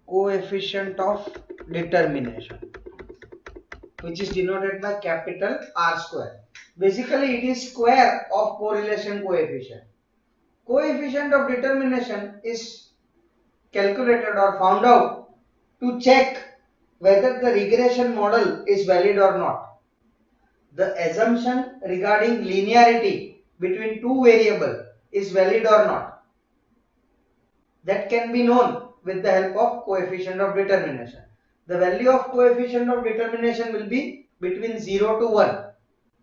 Coefficient of determination, which is denoted by capital R square. Basically, it is square of correlation coefficient. Coefficient of determination is calculated or found out to check whether the regression model is valid or not. The assumption regarding linearity between two variables is valid or not. That can be known with the help of coefficient of determination. The value of coefficient of determination will be between 0 to 1.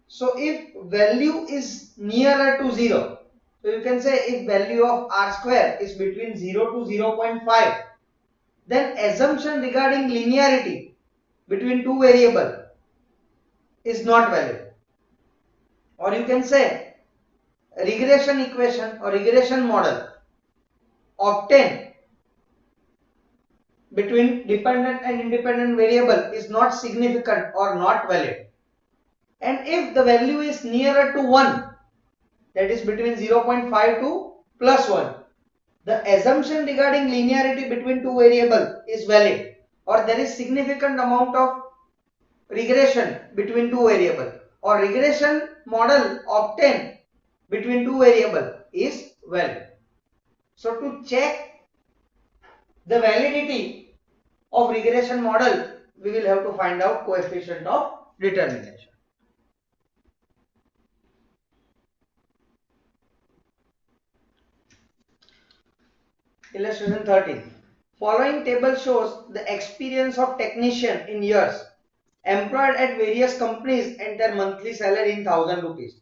So if value is nearer to 0, so you can say if value of R square is between 0 to 0.5, then assumption regarding linearity between two variables is not valid. Or you can say regression equation or regression model obtained between dependent and independent variable is not significant or not valid. And if the value is nearer to 1, that is between 0.5 to plus 1, the assumption regarding linearity between two variables is valid, or there is significant amount of regression between two variables, or regression model obtained between two variables is valid. So to check the validity of regression model, we will have to find out coefficient of determination. Illustration 13. Following table shows the experience of technician in years employed at various companies and their monthly salary in 1000 rupees.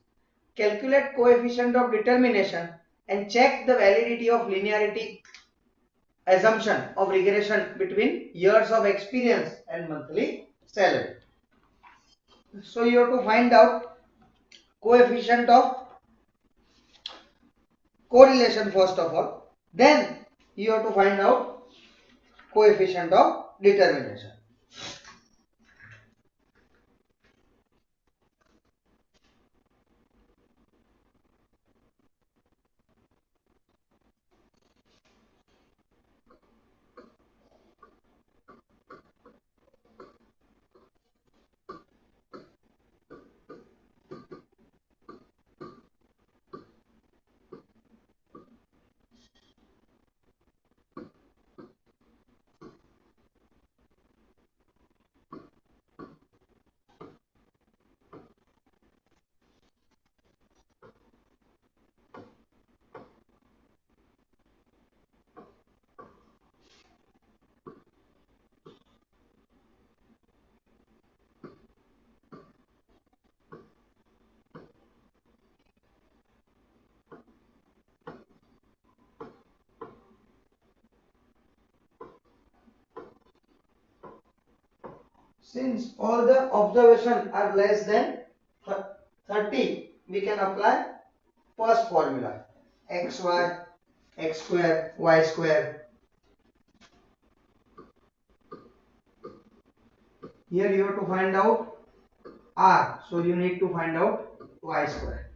Calculate coefficient of determination and check the validity of linearity assumption of regression between years of experience and monthly salary. So you have to find out coefficient of correlation first of all, then you have to find out coefficient of determination. Since all the observations are less than 30, we can apply first formula, xy, x square, y square. Here you have to find out r, so you need to find out y square.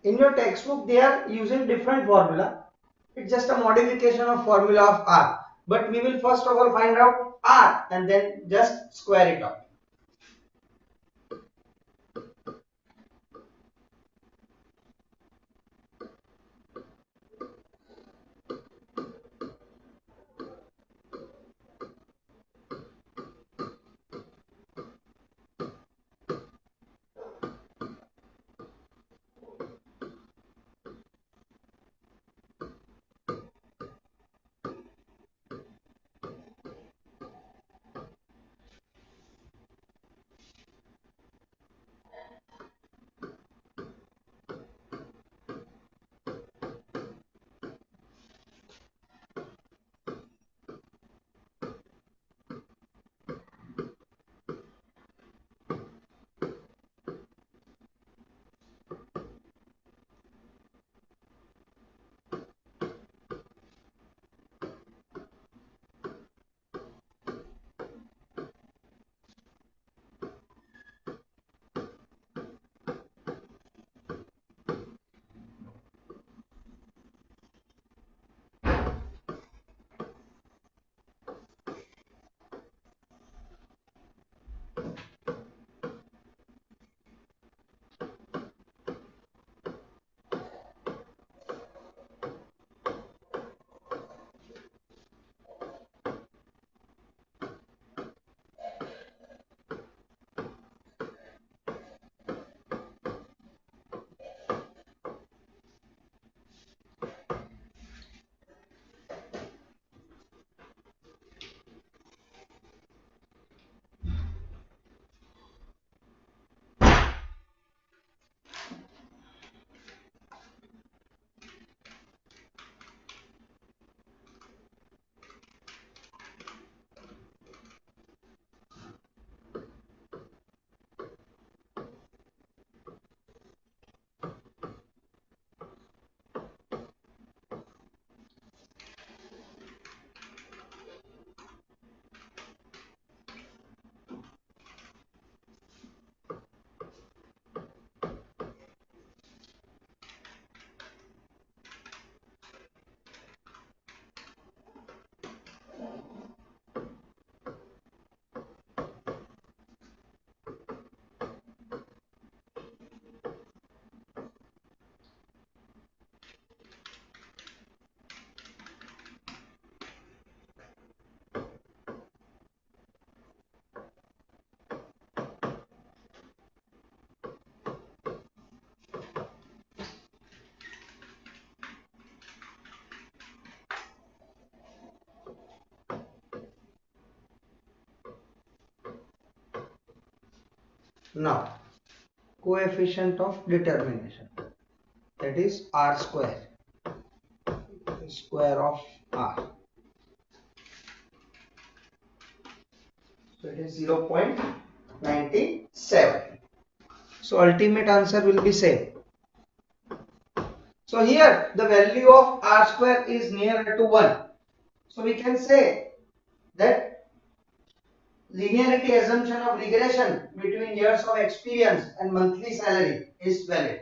In your textbook they are using different formula. It's just a modification of formula of R. But we will first of all find out R and then just square it out. Now, coefficient of determination, that is R square, square of R. So it is 0.97. So ultimate answer will be same. So here the value of R square is near to 1. So we can say that linearity assumption of regression between years of experience and monthly salary is valid.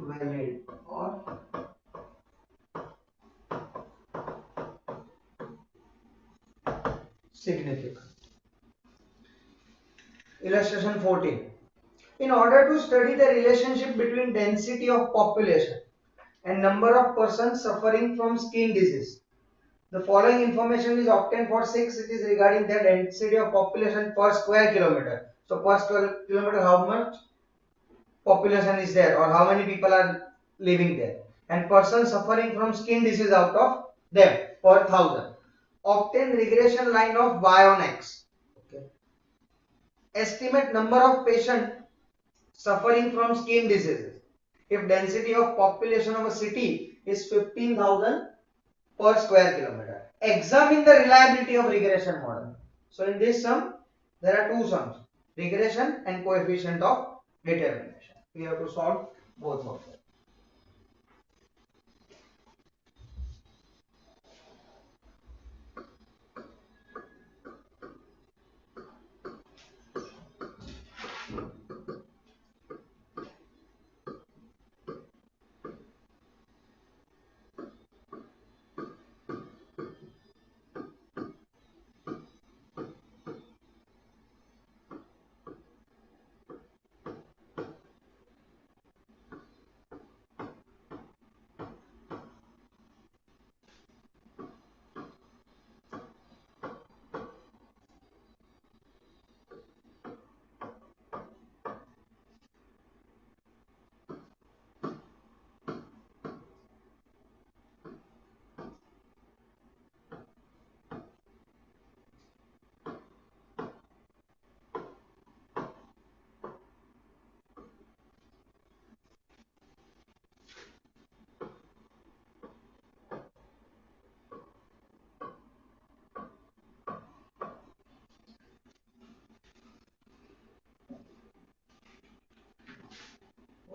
Valid or significant. Illustration 14. In order to study the relationship between density of population and number of persons suffering from skin disease, the following information is obtained for 6. It is regarding the density of population per square kilometer. So per square kilometer how much? population is there or how many people are living there, and person suffering from skin disease out of them per 1000. Obtain regression line of y on x. Okay. Estimate number of patients suffering from skin diseases if density of population of a city is 15,000 per square kilometer. Examine the reliability of regression model. So in this sum, there are two sums, regression and coefficient of determination. We have to solve both of them.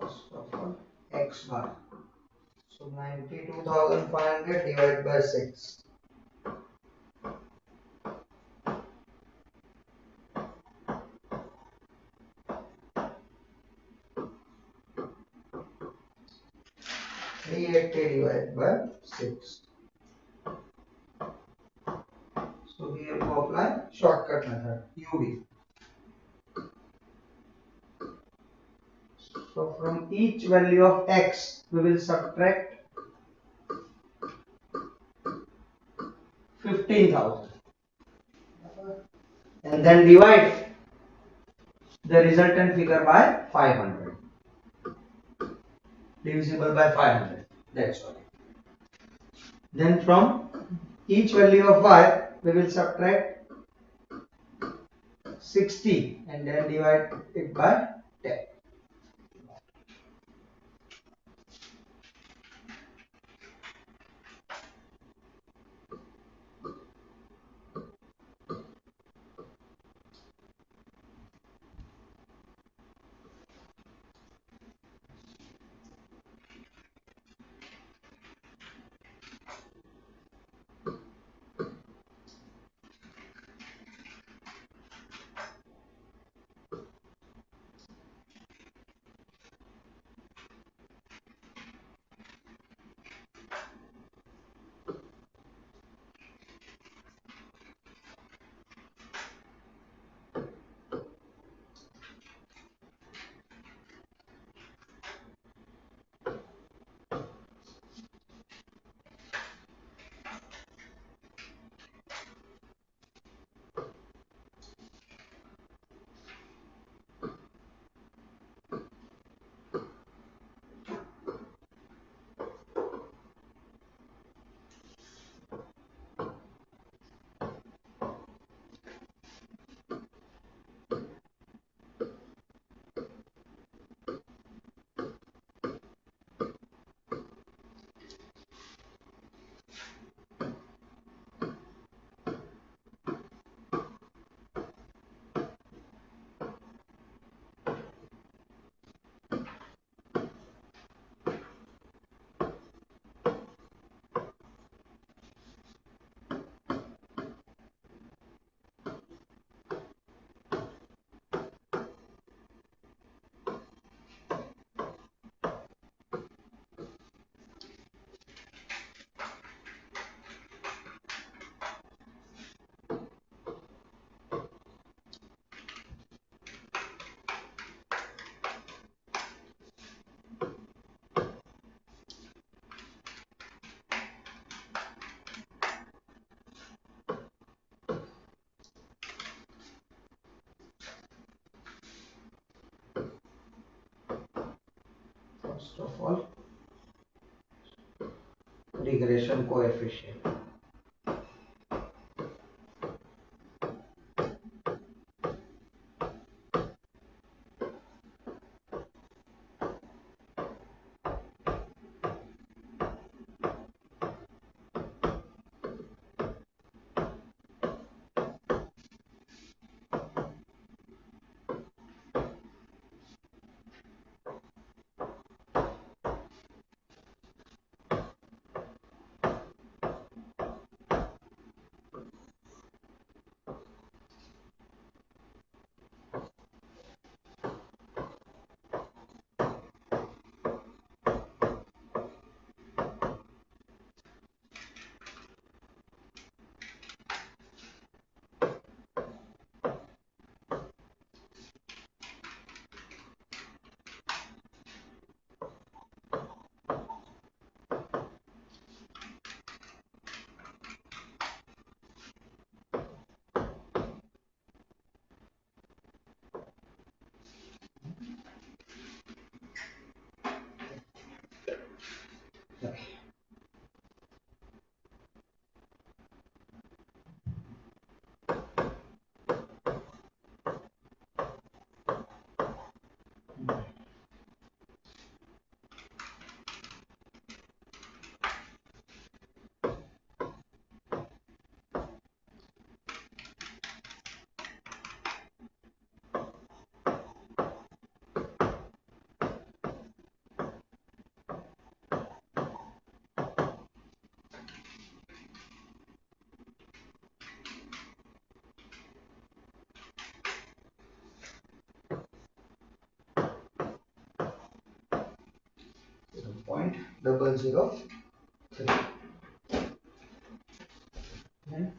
First of all, x bar. So 92,500 divided by 6. 380 divided by 6. So we have to apply shortcut method UV. So from each value of x we will subtract 15,000 and then divide the resultant figure by 500, divisible by 500. That's all. Then from each value of y we will subtract 60 and then divide it by 10. First of all, regression coefficient. Okay. Point 0.003. Then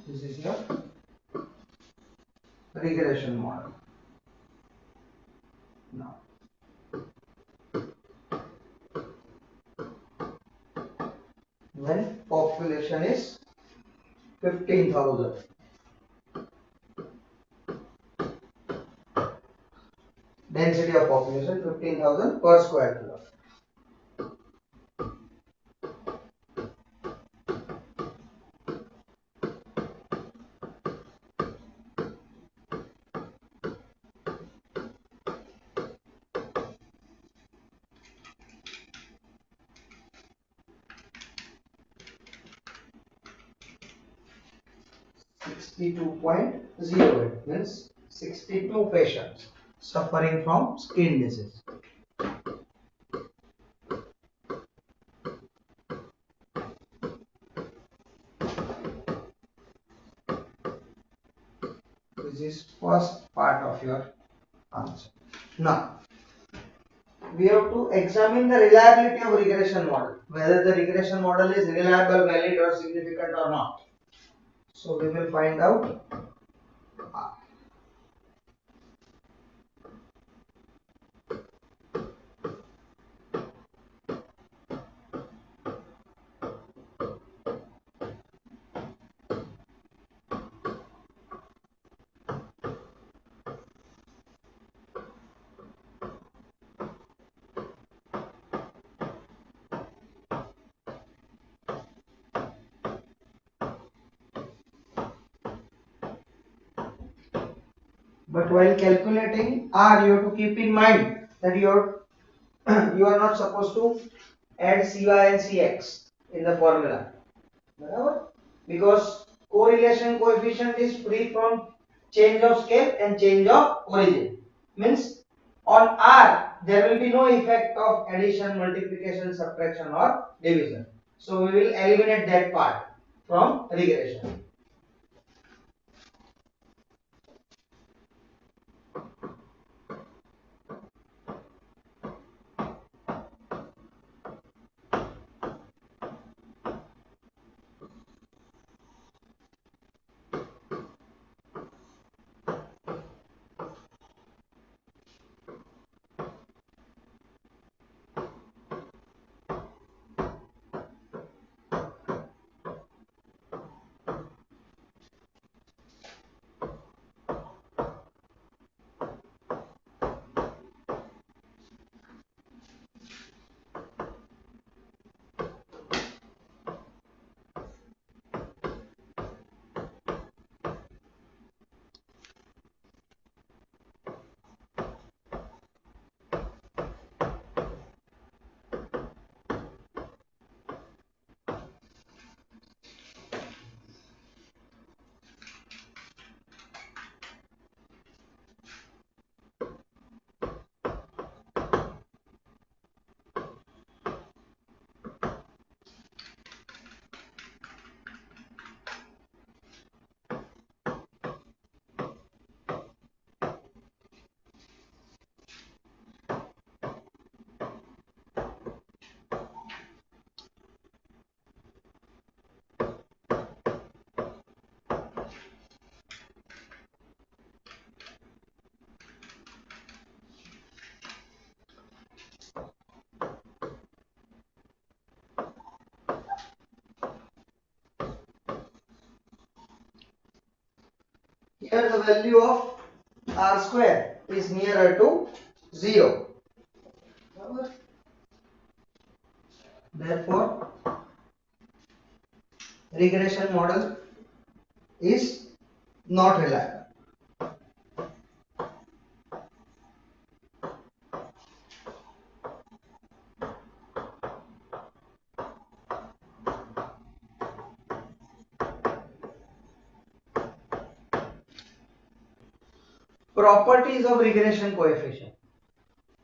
this is your regression model. Now, when population is 15,000, density of population 15,000 per square kilometer. .08 means 62 patients suffering from skin disease. This is first part of your answer. Now, we have to examine the reliability of regression model, whether the regression model is reliable, valid or significant or not. So we will find out. But while calculating R, you have to keep in mind that you are not supposed to add cy and cx in the formula. Barabar? Because correlation coefficient is free from change of scale and change of origin. Means on R there will be no effect of addition, multiplication, subtraction or division. So we will eliminate that part from regression. Here the value of r square is nearer to 0. Therefore, regression model is not reliable. Properties of regression coefficient.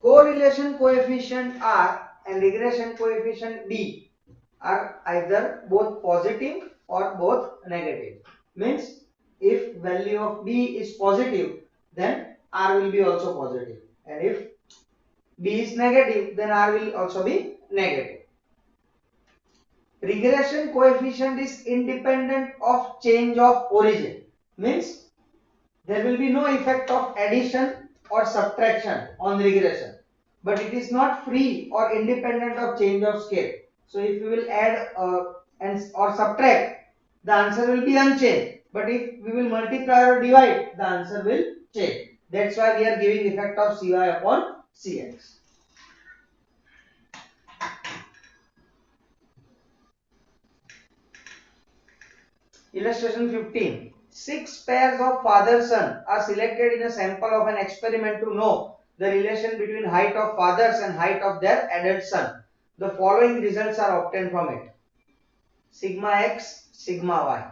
Correlation coefficient R and regression coefficient D are either both positive or both negative. Means if value of B is positive, then R will be also positive, and if B is negative, then R will also be negative. Regression coefficient is independent of change of origin. Means there will be no effect of addition or subtraction on regression, but it is not free or independent of change of scale. So if you will add and or subtract, the answer will be unchanged, but if we will multiply or divide, the answer will change. That's why we are giving effect of cy upon cx. Illustration 15. 6 pairs of father-son are selected in a sample of an experiment to know the relation between height of fathers and height of their adult son. The following results are obtained from it. Sigma x, sigma y.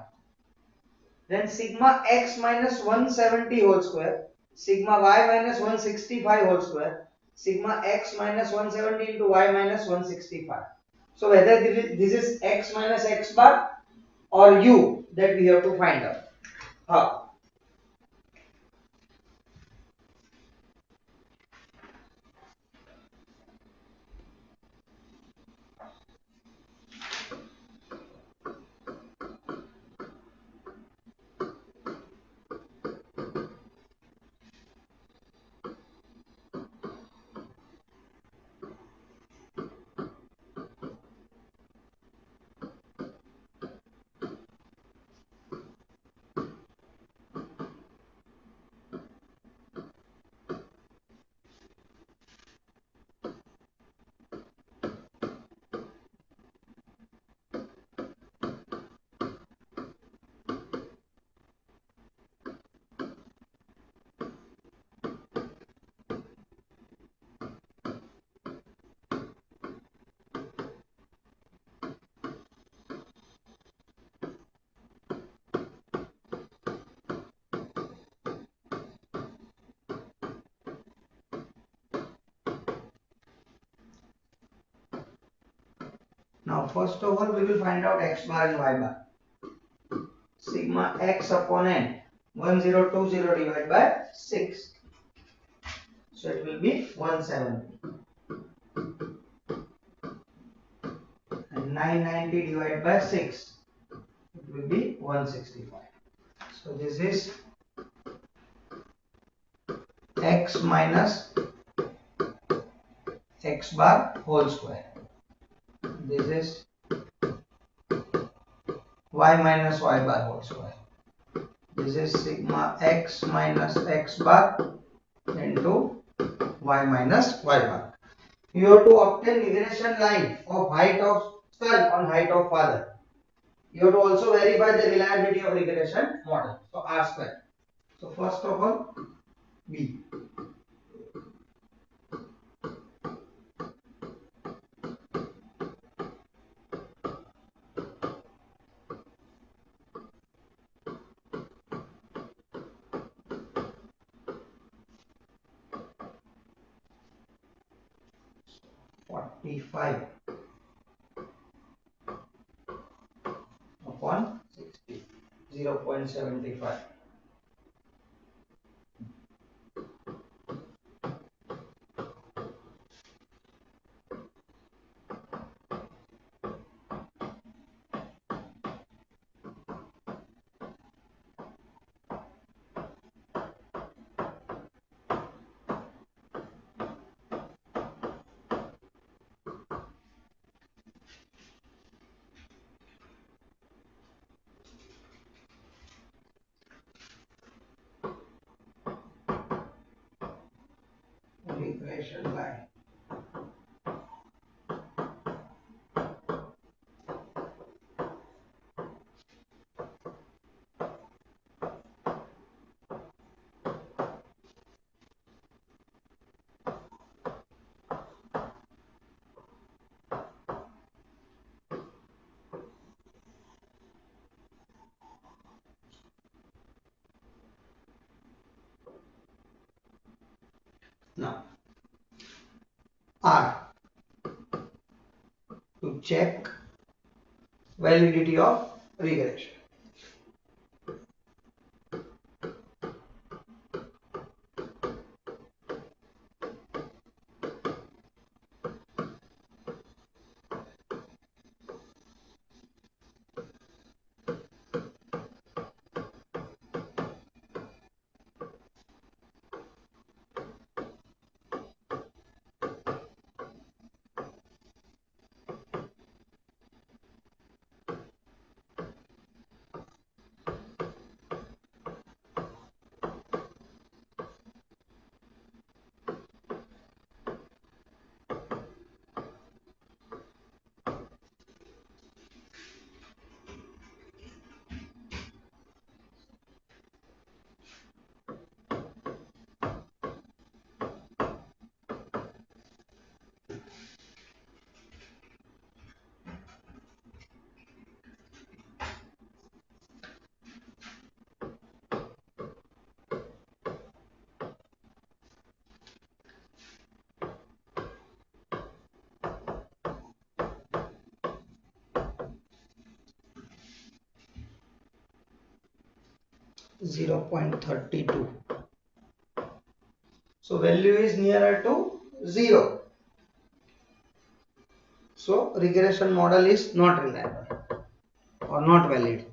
Then sigma x minus 170 whole square, sigma y minus 165 whole square, sigma x minus 170 into y minus 165. So whether this is x minus x bar or u, that we have to find out. How? Now first of all we will find out x bar and y bar. Sigma x upon n 1020 divided by 6. So it will be 170. And 990 divided by 6. It will be 165. So this is x minus x bar whole square. This is y minus y bar whole square. This is sigma x minus x bar into y minus y bar. You have to obtain regression line of height of son on height of father. You have to also verify the reliability of regression model. So R square. So first of all B. (45) upon 60, 0.75. Regression line. Now R to check validity of regression. Zero 0.32. So value is nearer to 0. So regression model is not reliable or not valid.